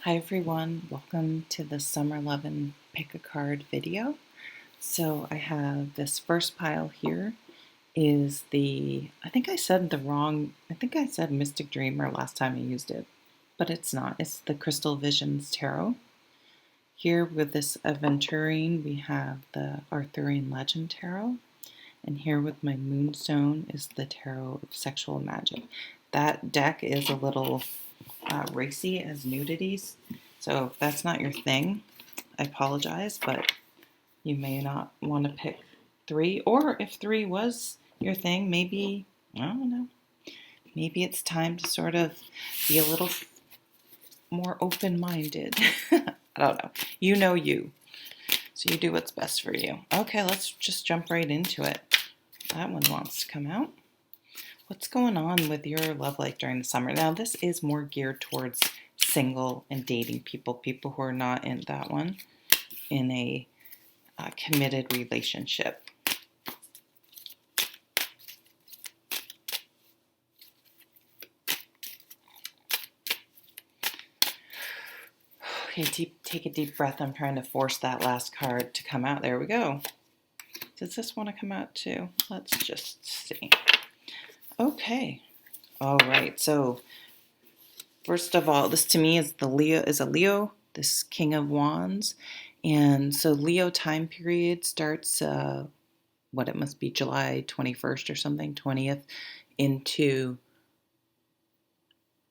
Hi everyone, welcome to the Summer Lovin' Pick a Card video. So I have this first pile here is I think I said Mystic Dreamer last time I used it, but it's not. It's the Crystal Visions Tarot. Here with this Aventurine we have the Arthurian Legend Tarot, and here with my Moonstone is the Tarot of Sexual Magic. That deck is a little racy as nudities, so if that's not your thing, I apologize, but you may not want to pick three, or if three was your thing, maybe, I don't know, maybe it's time to sort of be a little more open-minded. I don't know. You know you. So you do what's best for you. Okay, let's just jump right into it. That one wants to come out. What's going on with your love life during the summer? Now, this is more geared towards single and dating people who are not in that one, in a committed relationship. Okay, take a deep breath. I'm trying to force that last card to come out. There we go. Does this want to come out too? Let's just see. Okay. All right. So first of all, this to me is a Leo, this King of Wands. And so Leo time period starts, it must be July 21st or something, 20th, into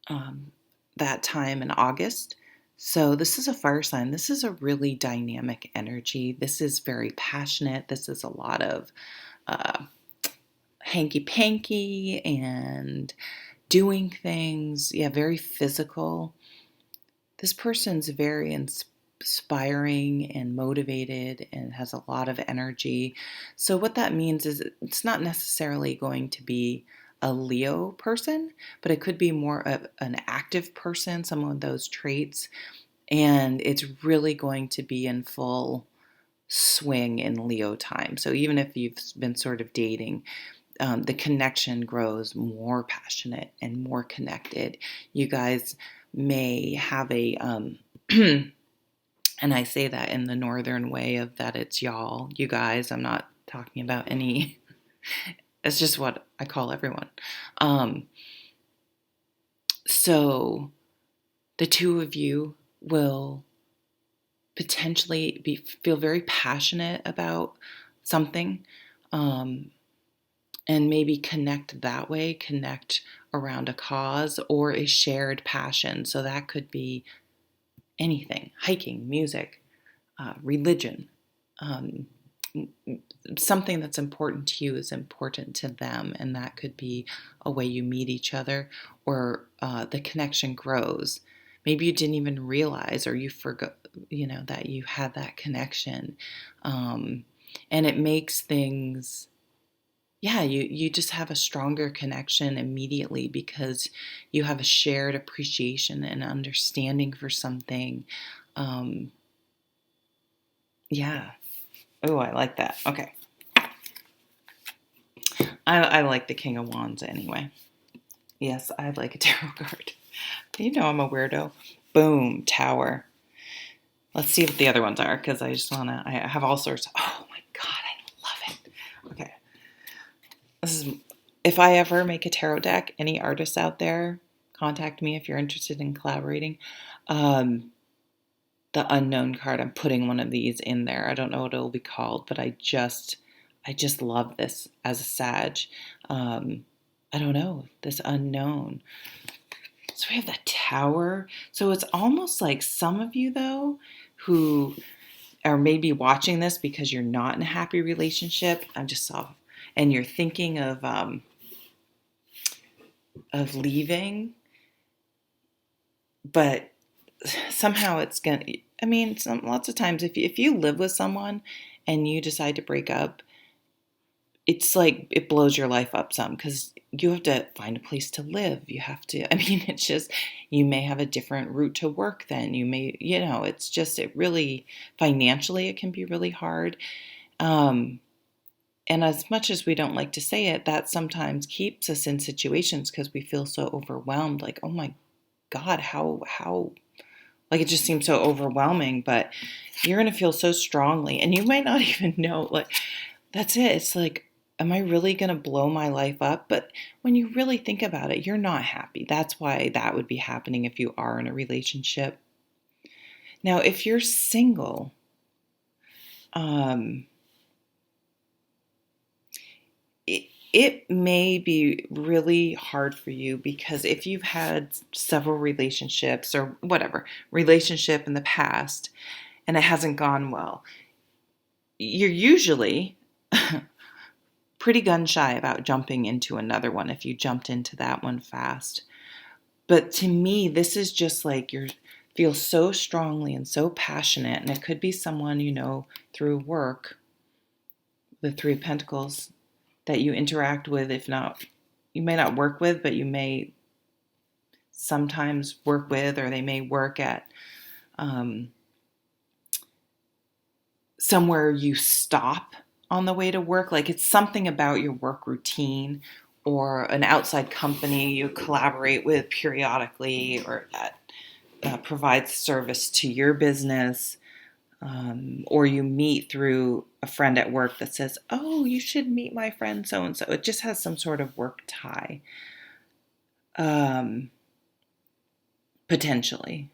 that time in August. So this is a fire sign. This is a really dynamic energy. This is very passionate. This is a lot of hanky-panky and doing things. Yeah, very physical. This person's very inspiring and motivated and has a lot of energy. So what that means is it's not necessarily going to be a Leo person, but it could be more of an active person, some of those traits, and it's really going to be in full swing in Leo time. So even if you've been sort of dating, the connection grows more passionate and more connected. You guys may have a, and I say that in the northern way of that it's y'all, you guys. I'm not talking about any, it's just what I call everyone. So the two of you will potentially feel very passionate about something, and maybe connect that way, connect around a cause or a shared passion. So that could be anything: hiking, music, religion. Something that's important to you is important to them, and that could be a way you meet each other, or the connection grows. Maybe you didn't even realize, or you forgot, that you had that connection, and it makes things, you just have a stronger connection immediately because you have a shared appreciation and understanding for something. Oh, I like that. Okay. I like the King of Wands anyway. Yes, I like a tarot card. You know I'm a weirdo. Boom, Tower. Let's see what the other ones are, because I have all sorts. Oh my God, I love it. Okay. If I ever make a tarot deck, any artists out there, contact me if you're interested in collaborating. The Unknown card, I'm putting one of these in there. I don't know what it'll be called, but I just love this as a Sag. I don't know, this Unknown. So we have the Tower. So it's almost like some of you, though, who are maybe watching this because you're not in a happy relationship. And you're thinking of leaving, but somehow it's gonna. I mean, lots of times, if you live with someone and you decide to break up, it's like it blows your life up some, because you have to find a place to live. You have to. I mean, it's just, you may have a different route to work than you may. It's just, it really, financially it can be really hard. And as much as we don't like to say it, that sometimes keeps us in situations because we feel so overwhelmed. Like, oh my God, how Like it just seems so overwhelming, but you're going to feel so strongly and you might not even know, like, that's it. It's like, am I really going to blow my life up? But when you really think about it, you're not happy. That's why that would be happening if you are in a relationship. Now, if you're single, um, it may be really hard for you because if you've had several relationships or whatever relationship in the past and it hasn't gone well, you're usually pretty gun shy about jumping into another one if you jumped into that one fast. But to me, this is just like you feel so strongly and so passionate, and it could be someone you know through work, the Three of Pentacles, that you interact with. If not, you may not work with, but you may sometimes work with, or they may work at somewhere you stop on the way to work. Like it's something about your work routine or an outside company you collaborate with periodically or that provides service to your business. Or you meet through a friend at work that says, oh, you should meet my friend so-and-so. It just has some sort of work tie, potentially.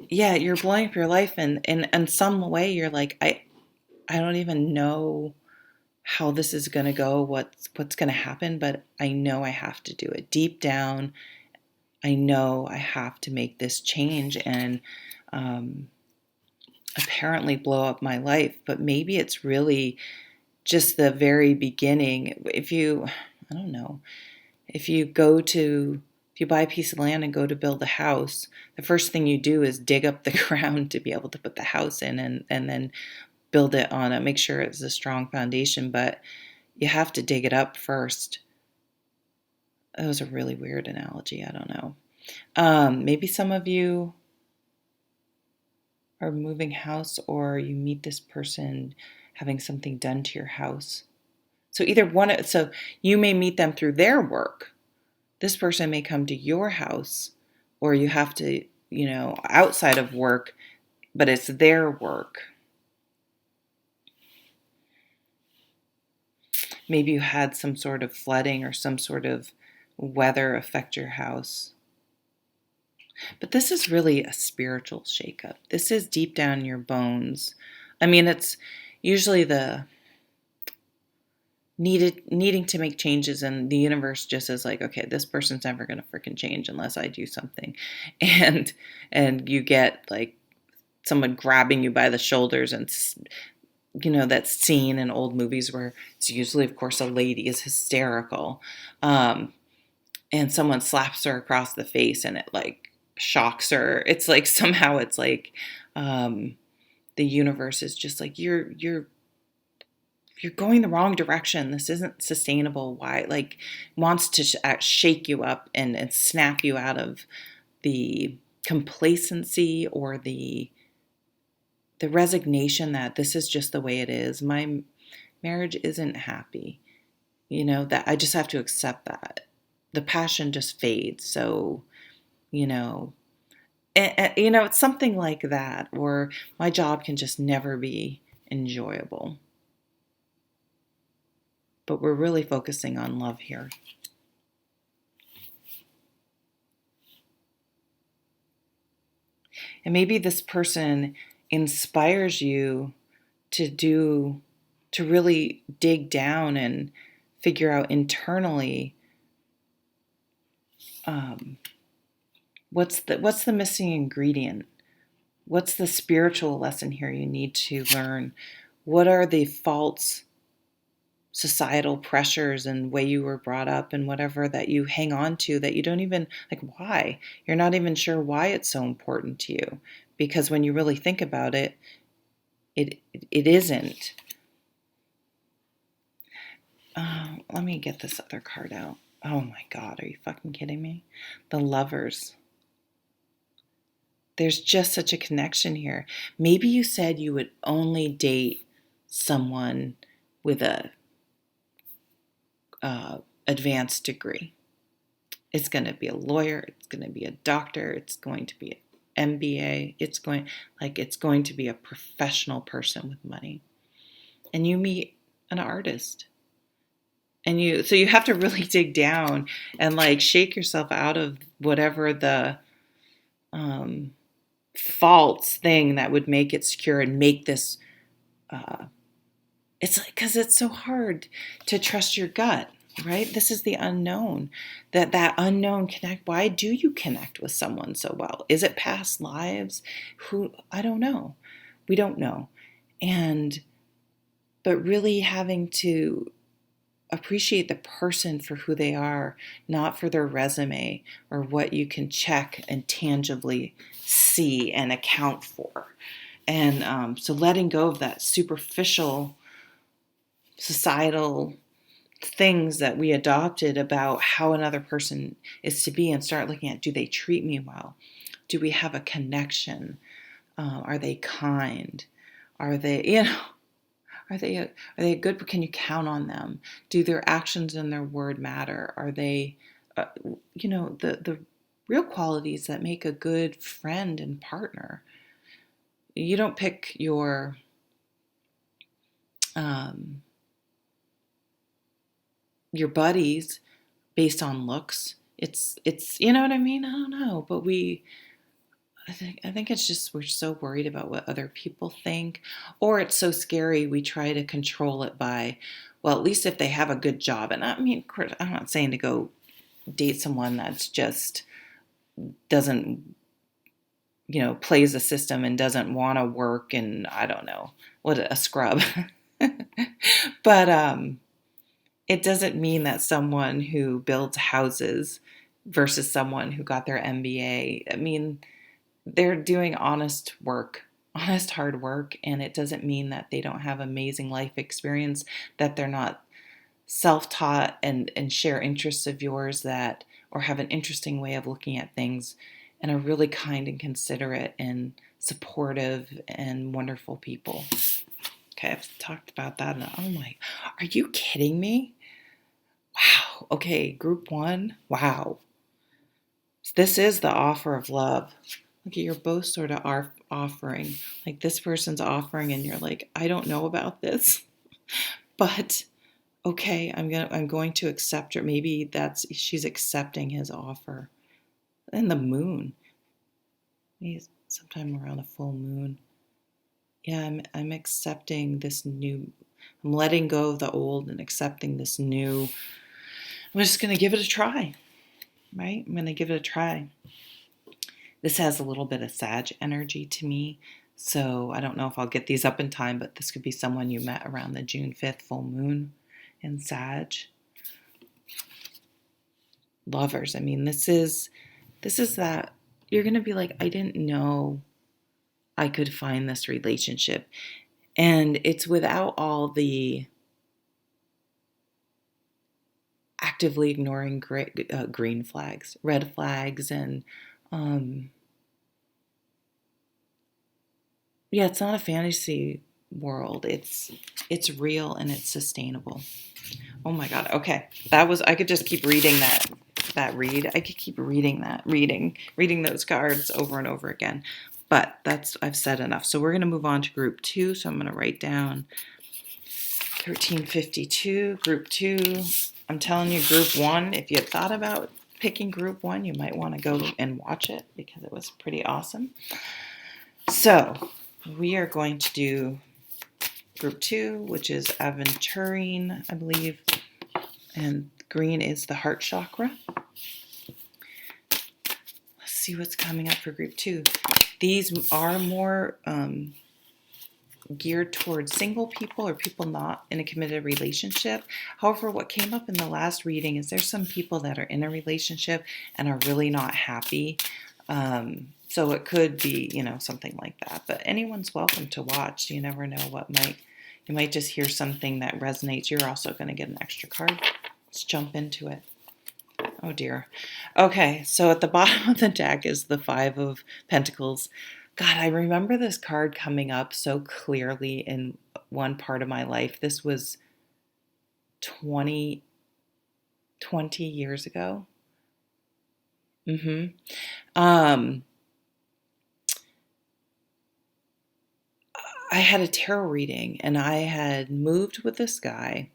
Yeah, you're blowing up your life and in some way you're like, I don't even know how this is going to go, what's going to happen, but I know I have to do it. Deep down, I know I have to make this change and apparently blow up my life. But maybe it's really just the very beginning. I don't know, if you buy a piece of land and go to build a house, the first thing you do is dig up the ground to be able to put the house in and then build it on it, make sure it's a strong foundation, but you have to dig it up first. That was a really weird analogy. I don't know. Maybe some of you are moving house or you meet this person having something done to your house. So so you may meet them through their work. This person may come to your house or you have to, outside of work, but it's their work. Maybe you had some sort of flooding or some sort of weather affect your house. But this is really a spiritual shakeup. This is deep down in your bones. I mean, it's usually the needing to make changes, and the universe just is like, okay, this person's never going to freaking change unless I do something. And you get like someone grabbing you by the shoulders and that scene in old movies where it's usually, of course, a lady is hysterical, and someone slaps her across the face and it like shocks her. It's like somehow it's like the universe is just like you're going the wrong direction. This isn't sustainable. Why? Like wants to shake you up and snap you out of the complacency or the resignation that this is just the way it is. My marriage isn't happy. That I just have to accept that. The passion just fades. So, it's something like that, or my job can just never be enjoyable. But we're really focusing on love here. And maybe this person inspires you to really dig down and figure out internally what's the missing ingredient. What's the spiritual lesson here you need to learn? What are the false societal pressures and way you were brought up and whatever that you hang on to that you don't even like? Why? You're not even sure why it's so important to you, because when you really think about it, it isn't. Let me get this other card out. Oh my God, are you fucking kidding me? The Lovers. There's just such a connection here. Maybe you said you would only date someone with a advanced degree. It's going to be a lawyer. It's going to be a doctor. It's going to be an MBA. It's going to be a professional person with money. And you meet an artist. And so you have to really dig down and like shake yourself out of whatever the false thing that would make it secure and make this. It's like, because it's so hard to trust your gut, right? This is the unknown. That unknown connect. Why do you connect with someone so well? Is it past lives? I don't know. We don't know, but really having to appreciate the person for who they are, not for their resume or what you can check and tangibly see and account for. And so letting go of that superficial societal things that we adopted about how another person is to be and start looking at, do they treat me well? Do we have a connection? Are they kind? Are they, are they good? Can you count on them? Do their actions and their word matter? Are they, the real qualities that make a good friend and partner? You don't pick your buddies based on looks. It's you know what I mean? I don't know, but I think it's just we're so worried about what other people think, or it's so scary we try to control it by, well, at least if they have a good job. And I mean, I'm not saying to go date someone that's just doesn't, plays the system and doesn't want to work, and I don't know, what a scrub. But it doesn't mean that someone who builds houses versus someone who got their MBA, I mean, they're doing honest hard work, and it doesn't mean that they don't have amazing life experience, that they're not self-taught and share interests of yours or have an interesting way of looking at things and are really kind and considerate and supportive and wonderful people. Okay, I've talked about that, and oh my, are you kidding me? Wow. Okay, group 1. Wow. This is the offer of love. Look, you're both sort of offering. Like, this person's offering and you're like, I don't know about this, but okay, I'm going to accept her. Maybe she's accepting his offer. And the moon. Maybe sometime around a full moon. Yeah, I'm accepting this new. I'm letting go of the old and accepting this new. I'm just going to give it a try, right? I'm going to give it a try. This has a little bit of Sag energy to me, so I don't know if I'll get these up in time, but this could be someone you met around the June 5th full moon in Sag. Lovers. I mean, this is that you're going to be like, I didn't know I could find this relationship. And it's without all the actively ignoring green flags, red flags, and it's not a fantasy world. It's real and it's sustainable. Oh my God. Okay. I could just keep reading that read. I could keep reading those cards over and over again. But I've said enough. So we're going to move on to group 2. So I'm going to write down 1352, group 2. I'm telling you, group 1, if you had thought about picking group 1, you might want to go and watch it because it was pretty awesome. So we are going to do group 2, which is Aventurine, I believe. And green is the heart chakra. Let's see what's coming up for group 2. These are more geared towards single people or people not in a committed relationship. However, what came up in the last reading is there's some people that are in a relationship and are really not happy. So it could be, something like that. But anyone's welcome to watch. You never know you might just hear something that resonates. You're also going to get an extra card. Let's jump into it. Oh dear. Okay, so at the bottom of the deck is the 5 of Pentacles. God, I remember this card coming up so clearly in one part of my life. This was 20 years ago. Mm-hmm. Um, I had a tarot reading and I had moved with this guy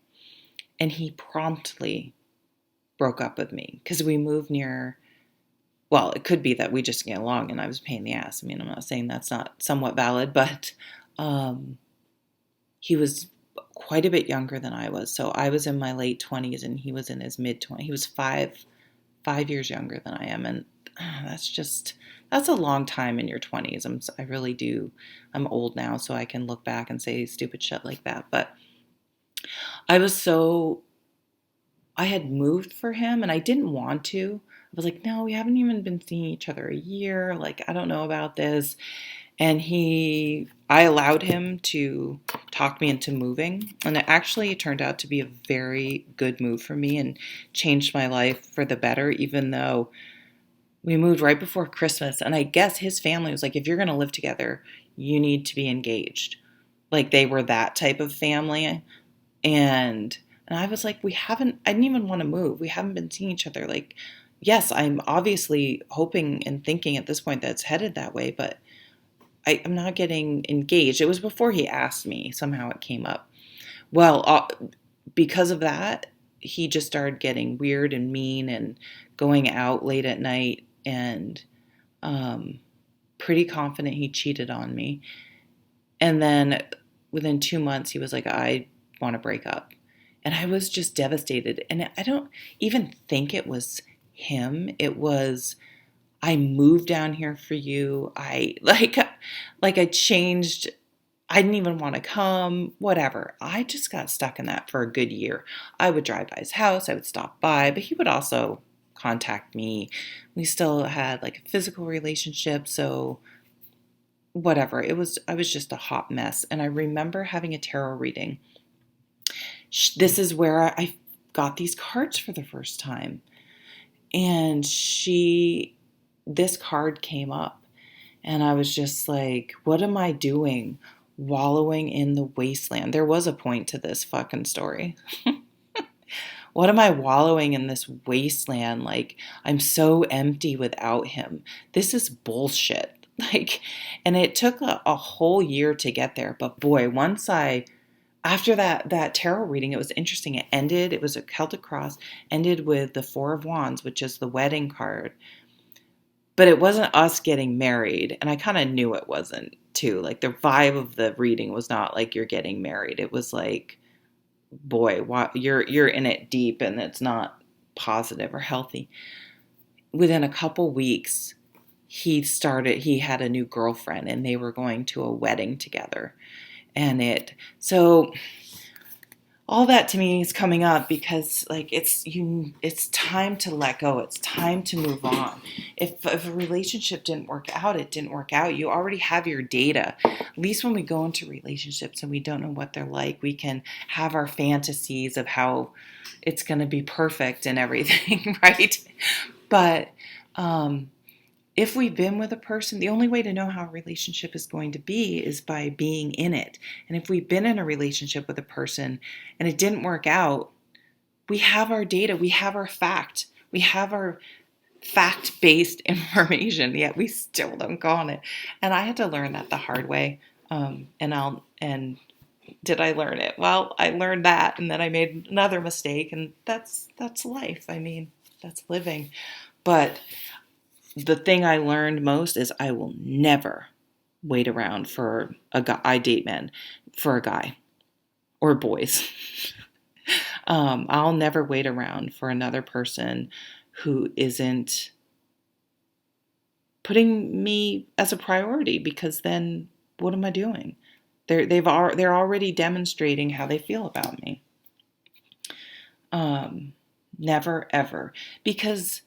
and he promptly broke up with me because we moved near, well, it could be that we just get along and I was a pain in the ass. I mean, I'm not saying that's not somewhat valid, but um, he was quite a bit younger than I was. So I was in my late 20s and he was in his mid 20s. He was 5 years younger than I am. And that's a long time in your 20s. I really do. I'm old now, so I can look back and say stupid shit like that. But I was so, I had moved for him and I didn't want to. I was like, no, we haven't even been seeing each other a year. Like, I don't know about this. And I allowed him to talk me into moving. And it actually turned out to be a very good move for me and changed my life for the better, even though we moved right before Christmas. And I guess his family was like, if you're going to live together, you need to be engaged. Like they were that type of family. And I was like, I didn't even want to move. We haven't been seeing each other. Like, yes, I'm obviously hoping and thinking at this point that it's headed that way, but I'm not getting engaged. It was before he asked me. Somehow it came up. Well, because of that, he just started getting weird and mean and going out late at night and um, pretty confident he cheated on me. And then within 2 months, he was like, I want to break up. And I was just devastated. And I don't even think it was him. It was, I moved down here for you. I changed. I didn't even want to come, whatever. I just got stuck in that for a good year. I would drive by his house, I would stop by, but he would also contact me. We still had like a physical relationship, so whatever. I was just a hot mess. And I remember having a tarot reading. This is where I got these cards for the first time. And this card came up. And I was just like, what am I doing? Wallowing in the wasteland. There was a point to this fucking story. What am I wallowing in this wasteland? Like, I'm so empty without him. This is bullshit. Like, and it took a whole year to get there. But boy, after that tarot reading, it was interesting. It was a Celtic cross, ended with the Four of Wands, which is the wedding card. But it wasn't us getting married. And I kind of knew it wasn't too. Like the vibe of the reading was not like you're getting married. It was like, boy, you're in it deep and it's not positive or healthy. Within a couple weeks, he had a new girlfriend and they were going to a wedding together. So all that to me is coming up because like it's time to let go. It's time to move on. If a relationship didn't work out, it didn't work out. You already have your data. At least when we go into relationships and we don't know what they're like, we can have our fantasies of how it's going to be perfect and everything, right? But if we've been with a person, the only way to know how a relationship is going to be is by being in it. And if we've been in a relationship with a person and it didn't work out, we have our data, we have our fact-based information, yet we still don't go on it. And I had to learn that the hard way. And did I learn it? Well, I learned that, and then I made another mistake, and that's life. I mean, that's living. But the thing I learned most is I will never wait around for a guy. I date men for a guy or boys. I'll never wait around for another person who isn't putting me as a priority, because then what am I doing? They're already demonstrating how they feel about me. Never ever, because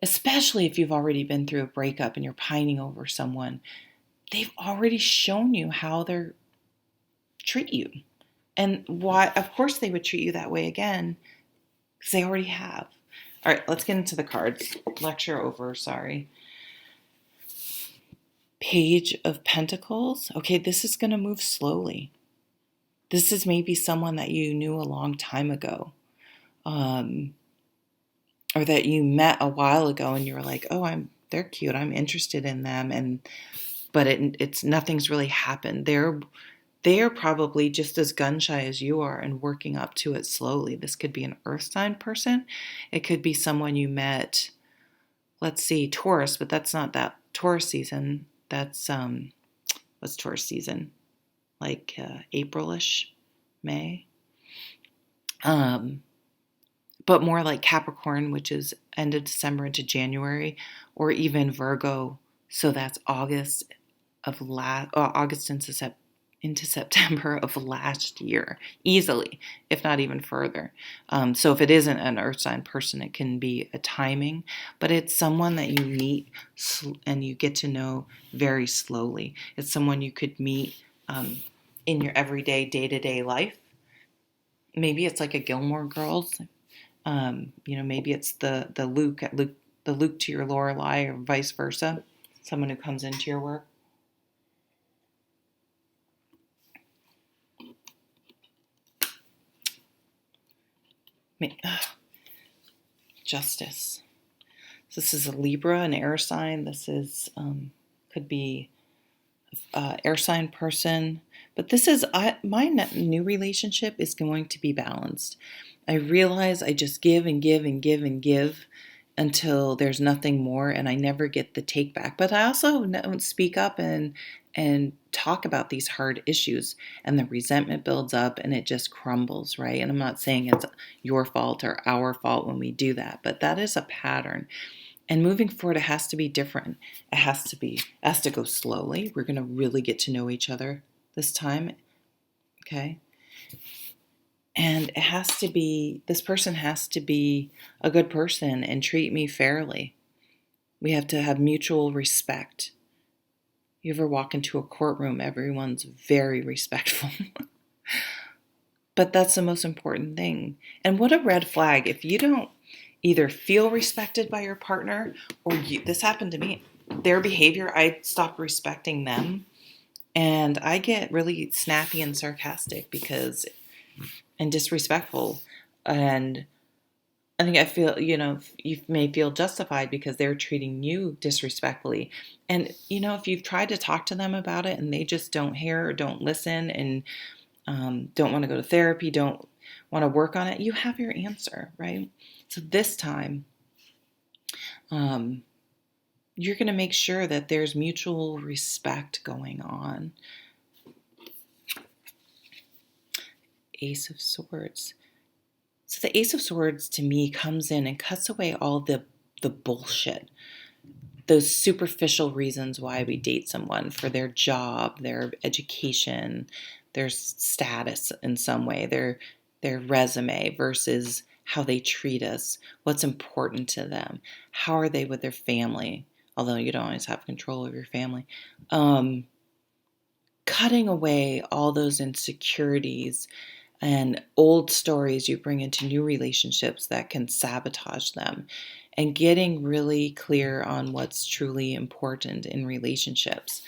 especially if you've already been through a breakup and you're pining over someone, they've already shown you how they treat you. And why, of course, they would treat you that way again, because they already have. All right, let's get into the cards. Lecture over, sorry. Page of Pentacles. Okay, this is going to move slowly. This is maybe someone that you knew a long time ago. or that you met a while ago and you were like, oh, they're cute, I'm interested in them, but it's nothing's really happened. They're probably just as gun shy as you are and working up to it slowly. This could be an earth sign person. It could be someone you met, let's see, Taurus, but that's not that Taurus season. That's what's Taurus season? Like April-ish, May. But more like Capricorn, which is end of December into January, or even Virgo. So that's August into September of last year, easily, if not even further. So if it isn't an earth sign person, it can be a timing, but it's someone that you meet and you get to know very slowly. It's someone you could meet in your everyday, day-to-day life. Maybe it's like a Gilmore Girls. Maybe it's the Luke to your Lorelai, or vice versa. Someone who comes into your work. Justice. So this is a Libra, an air sign. This is could be air sign person. But this is my new relationship is going to be balanced. I realize I just give and give and give and give until there's nothing more, and I never get the take back. But I also don't speak up and talk about these hard issues, and the resentment builds up and it just crumbles, right? And I'm not saying it's your fault or our fault when we do that, but that is a pattern. And moving forward, it has to be different. It has to go slowly. We're going to really get to know each other this time, okay? And this person has to be a good person and treat me fairly. We have to have mutual respect. You ever walk into a courtroom, everyone's very respectful. But that's the most important thing. And what a red flag if you don't either feel respected by your partner, or this happened to me, their behavior, I stopped respecting them. And I get really snappy and sarcastic and disrespectful. And I feel, you may feel justified because they're treating you disrespectfully. And, if you've tried to talk to them about it and they just don't hear or don't listen and don't want to go to therapy, don't want to work on it, you have your answer, right? So this time, you're going to make sure that there's mutual respect going on. Ace of Swords. So the Ace of Swords to me comes in and cuts away all the bullshit. Those superficial reasons why we date someone, for their job, their education, their status in some way, their resume versus how they treat us, what's important to them, how are they with their family, although you don't always have control of your family. Cutting away all those insecurities and old stories you bring into new relationships that can sabotage them, and getting really clear on what's truly important in relationships.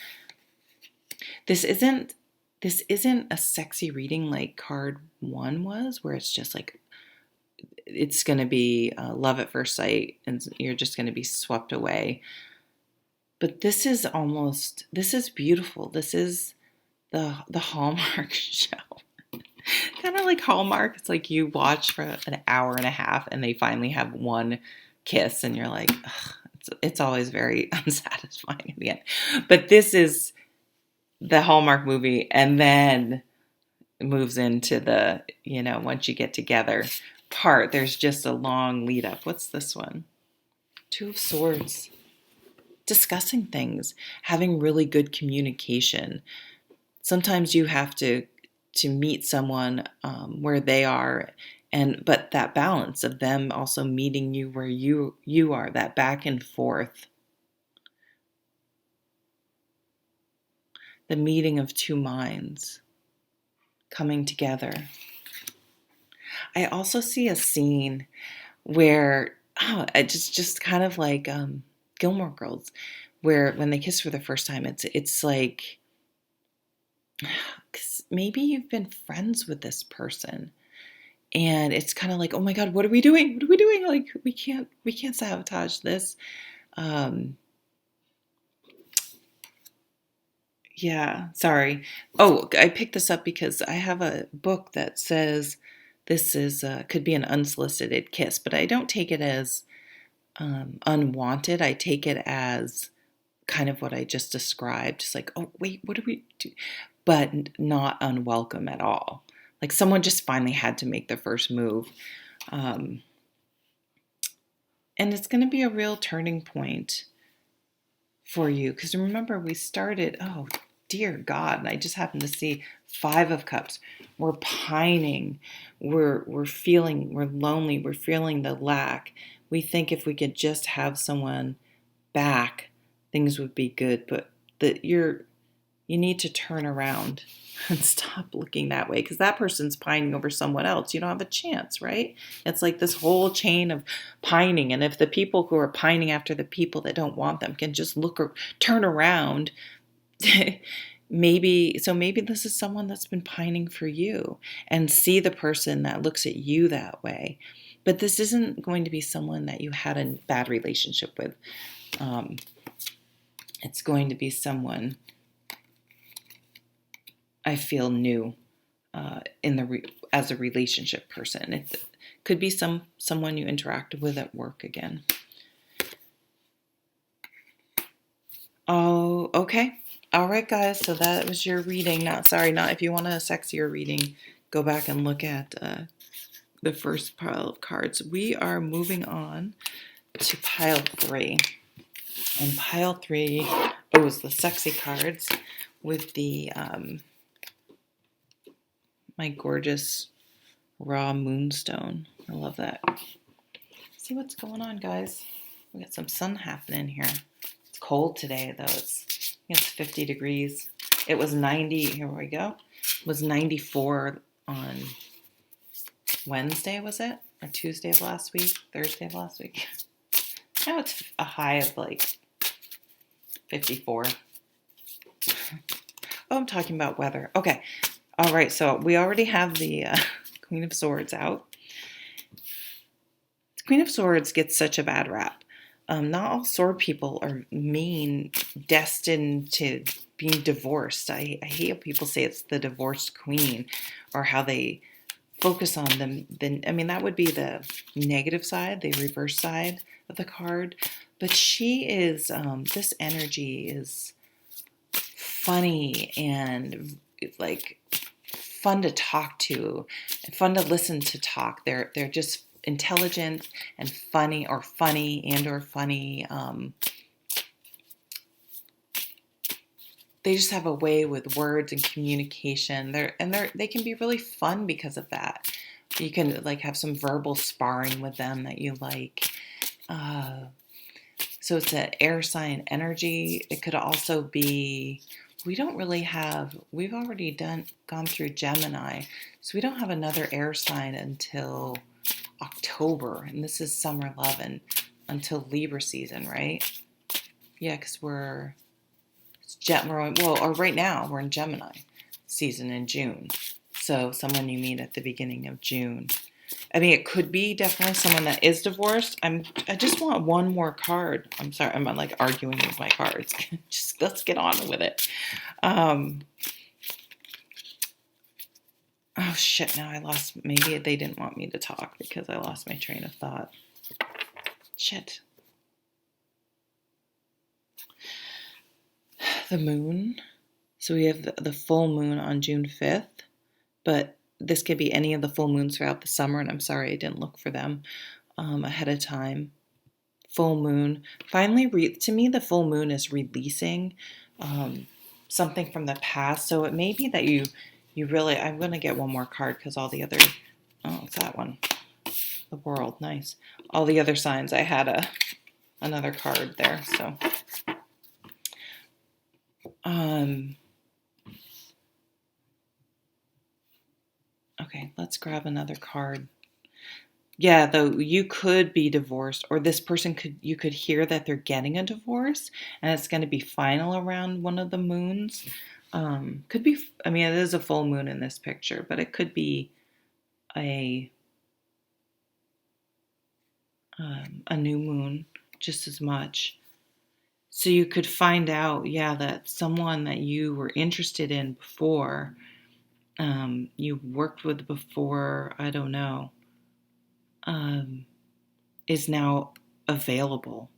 This isn't a sexy reading like card 1 was, where it's just like, it's going to be love at first sight and you're just going to be swept away. But this is beautiful. This is the Hallmark show. Kind of like Hallmark. It's like you watch for an hour and a half and they finally have one kiss and you're like, ugh, it's always very unsatisfying in the end. But this is the Hallmark movie, and then it moves into the, once you get together part, there's just a long lead up. What's this one? 2 of Swords. Discussing things, having really good communication. Sometimes you have to meet someone where they are, but that balance of them also meeting you where you are, that back and forth, the meeting of 2 minds coming together. I also see a scene where it's just kind of like Gilmore Girls, where when they kiss for the first time, it's like, 'cause maybe you've been friends with this person And it's kind of like, oh my God, what are we doing? What are we doing? Like, we can't sabotage this. Yeah, sorry. Oh, I picked this up because I have a book that says this is could be an unsolicited kiss, but I don't take it as unwanted. I take it as kind of what I just described. It's like, oh wait, what do we do? But not unwelcome at all. Like someone just finally had to make the first move. Um, and it's going to be a real turning point for you. Because remember, we started, oh dear God, and I just happened to see 5 of Cups. We're pining. We're feeling, we're lonely. We're feeling the lack. We think if we could just have someone back, things would be good. But you need to turn around and stop looking that way because that person's pining over someone else. You don't have a chance, right? It's like this whole chain of pining. And if the people who are pining after the people that don't want them can just look or turn around, maybe this is someone that's been pining for you and see the person that looks at you that way. But this isn't going to be someone that you had a bad relationship with. It's going to be someone I feel new as a relationship person. It could be someone you interacted with at work again. Oh, okay. All right, guys. So that was your reading. Not if you want a sexier reading, go back and look at the first pile of cards. We are moving on to pile 3. And pile 3 is the sexy cards with the my gorgeous raw Moonstone. I love that. See what's going on, guys. We got some sun happening here. It's cold today, though. It's 50 degrees. It was 90. Here we go. It was 94 on Wednesday, was it? Or Tuesday of last week? Thursday of last week? Now it's a high of like 54. Oh, I'm talking about weather. Okay. All right. So we already have the Queen of Swords out. The Queen of Swords gets such a bad rap. Not all sword people are destined to being divorced. I hate how people say it's the divorced queen or how they focus on them. That would be the negative side, the reverse side of the card. But she is, this energy is funny and like fun to talk to, and fun to listen to talk. They're just intelligent and funny or funny. They just have a way with words and communication. They can be really fun because of that. You can like have some verbal sparring with them that you like. So it's an air sign energy. It could also be, we've already gone through Gemini, so we don't have another air sign until October, and this is summer Lovin until Libra season, right? Yeah, because right now we're in Gemini season in June. So someone you meet at the beginning of June. It could be definitely someone that is divorced. I just want one more card. I'm sorry, I'm like arguing with my cards. Just let's get on with it. Oh shit, now maybe they didn't want me to talk because I lost my train of thought. Shit. The moon. So we have the full moon on June 5th, but this could be any of the full moons throughout the summer, and I'm sorry I didn't look for them ahead of time. Full moon. Finally, to me, the full moon is releasing something from the past. So it may be that you really, I'm going to get one more card because all the other, it's that one. The World, nice. All the other signs, I had another card there, so. Okay, let's grab another card. Yeah, though you could be divorced, or this person you could hear that they're getting a divorce, and it's going to be final around one of the moons. Could be. It is a full moon in this picture, but it could be a a new moon just as much. So you could find out, yeah, that someone that you were interested in before, you worked with before, I don't know, is now available.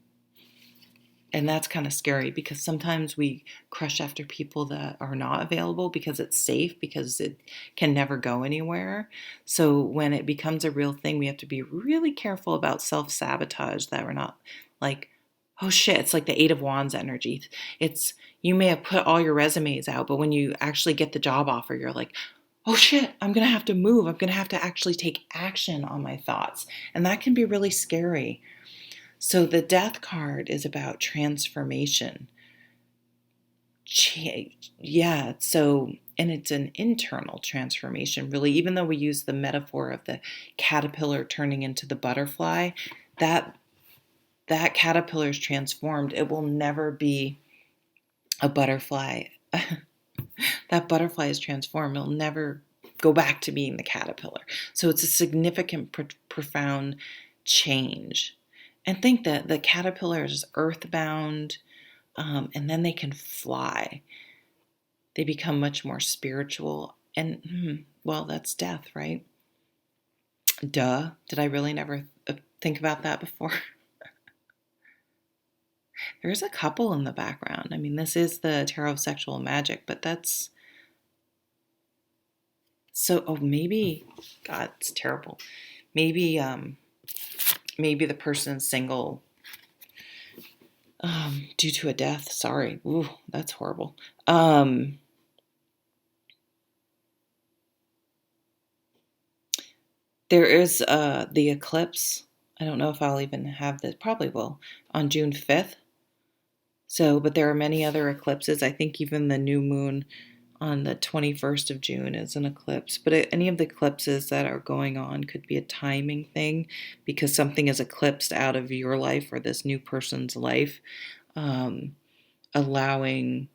And that's kind of scary because sometimes we crush after people that are not available because it's safe, because it can never go anywhere. So when it becomes a real thing, we have to be really careful about self-sabotage, that we're not like, oh shit, it's like the Eight of Wands energy. It's, you may have put all your resumes out, but when you actually get the job offer, you're like, oh shit, I'm going to have to move. I'm going to have to actually take action on my thoughts. And that can be really scary. So the Death card is about transformation. Yeah, so, and it's an internal transformation, really. Even though we use the metaphor of the caterpillar turning into the butterfly, that caterpillar is transformed. It will never be a butterfly. That butterfly is transformed. It'll never go back to being the caterpillar. So it's a significant, profound change. And think that the caterpillar is earthbound, and then they can fly. They become much more spiritual. And, well, that's death, right? Duh. Did I really never think about that before? There's a couple in the background. I mean, this is the Tarot of Sexual Magic, but that's... So, oh, maybe... God, it's terrible. Maybe the person's single due to a death. Sorry. Ooh, that's horrible. There is the eclipse. I don't know if I'll even have this. Probably will. On June 5th. So, but there are many other eclipses. I think even the new moon on the 21st of June is an eclipse. But any of the eclipses that are going on could be a timing thing, because something is eclipsed out of your life or this new person's life, allowing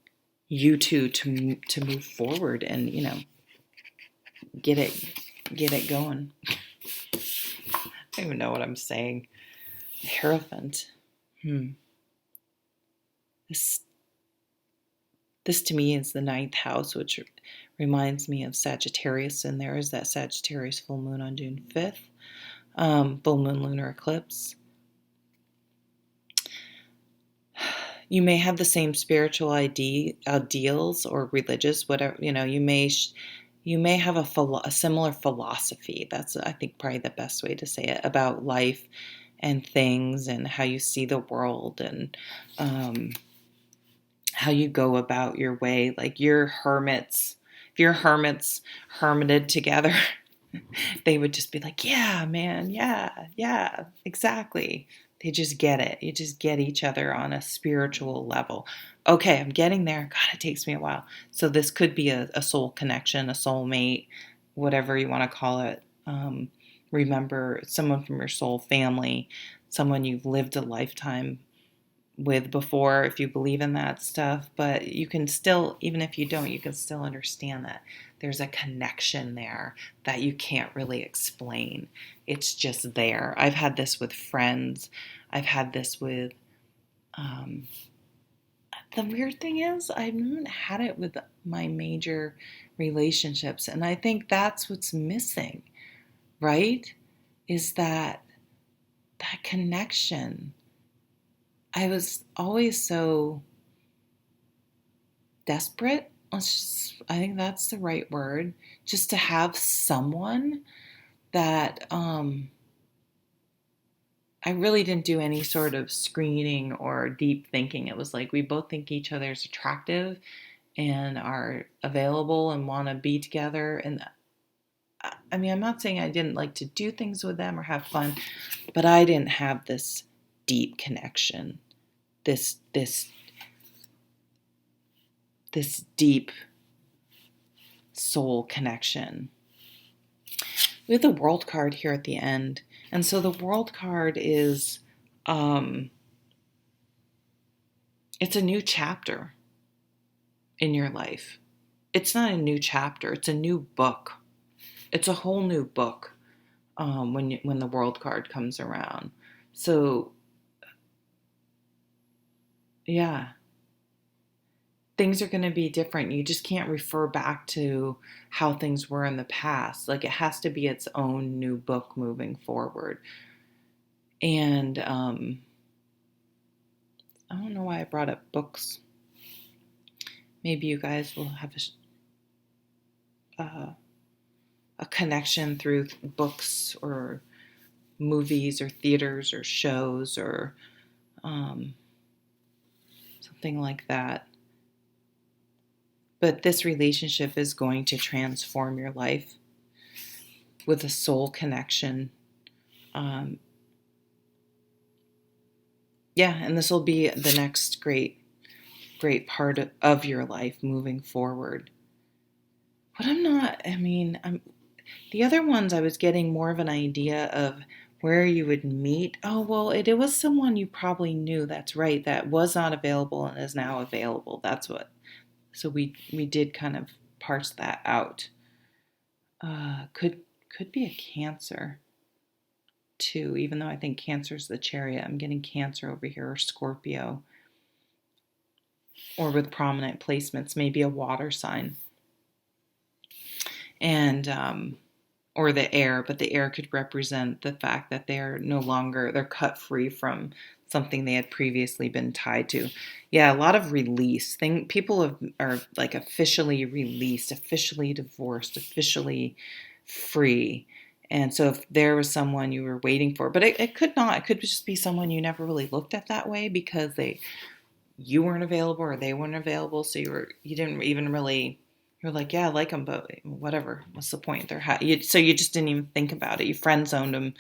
you to move forward and, get it going. I don't even know what I'm saying. Hierophant. This to me is the 9th house, which reminds me of Sagittarius, and there is that Sagittarius full moon on June 5th. Full moon lunar eclipse. You may have the same spiritual ideals or religious, whatever, you may have a similar philosophy. That's, I think, probably the best way to say it, about life and things and how you see the world, and how you go about your way. Like your hermits, if your hermits hermited together, they would just be like, yeah, man, yeah, exactly. They just get it. You just get each other on a spiritual level. Okay, I'm getting there. God, it takes me a while. So this could be a soul connection, a soulmate, whatever you want to call it. Remember, someone from your soul family, someone you've lived a lifetime with before, if you believe in that stuff. But you can still, even if you don't, you can still understand that there's a connection there that you can't really explain. It's just there. I've had this with friends. I've had this with, the weird thing is, I haven't had it with my major relationships. And I think that's what's missing, right? Is that connection. I was always so desperate. I think that's the right word. Just to have someone that I really didn't do any sort of screening or deep thinking. It was like we both think each other is attractive and are available and want to be together. And I mean, I'm not saying I didn't like to do things with them or have fun, but I didn't have this deep connection, this deep soul connection. We have the World card here at the end. And so the World card is, it's a new chapter in your life. It's not a new chapter. It's a new book. It's a whole new book when the World card comes around. So, yeah, things are going to be different. You just can't refer back to how things were in the past. Like, it has to be its own new book moving forward. And I don't know why I brought up books. Maybe you guys will have a connection through books or movies or theaters or shows or um, something like that. But this relationship is going to transform your life with a soul connection. Um, yeah, and this will be the next great part of your life moving forward. But the other ones I was getting more of an idea of where you would meet. Oh, well, it was someone you probably knew. That's right. That was not available and is now available. That's what. So we did kind of parse that out. Could be a Cancer too, even though I think Cancer's the chariot. I'm getting Cancer over here, or Scorpio, or with prominent placements, maybe a water sign. And or the air, but the air could represent the fact that they're no longer, they're cut free from something they had previously been tied to. Yeah, a lot of release. People are like officially released, officially divorced, officially free. And so if there was someone you were waiting for, but it could not, it could just be someone you never really looked at that way because you weren't available or they weren't available. So you didn't even really, you're like, yeah, I like them, but whatever. What's the point? So you just didn't even think about it. You friend zoned them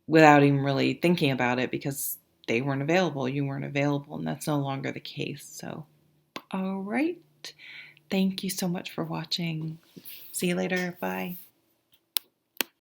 without even really thinking about it because they weren't available. You weren't available, and that's no longer the case. So, all right. Thank you so much for watching. See you later. Bye.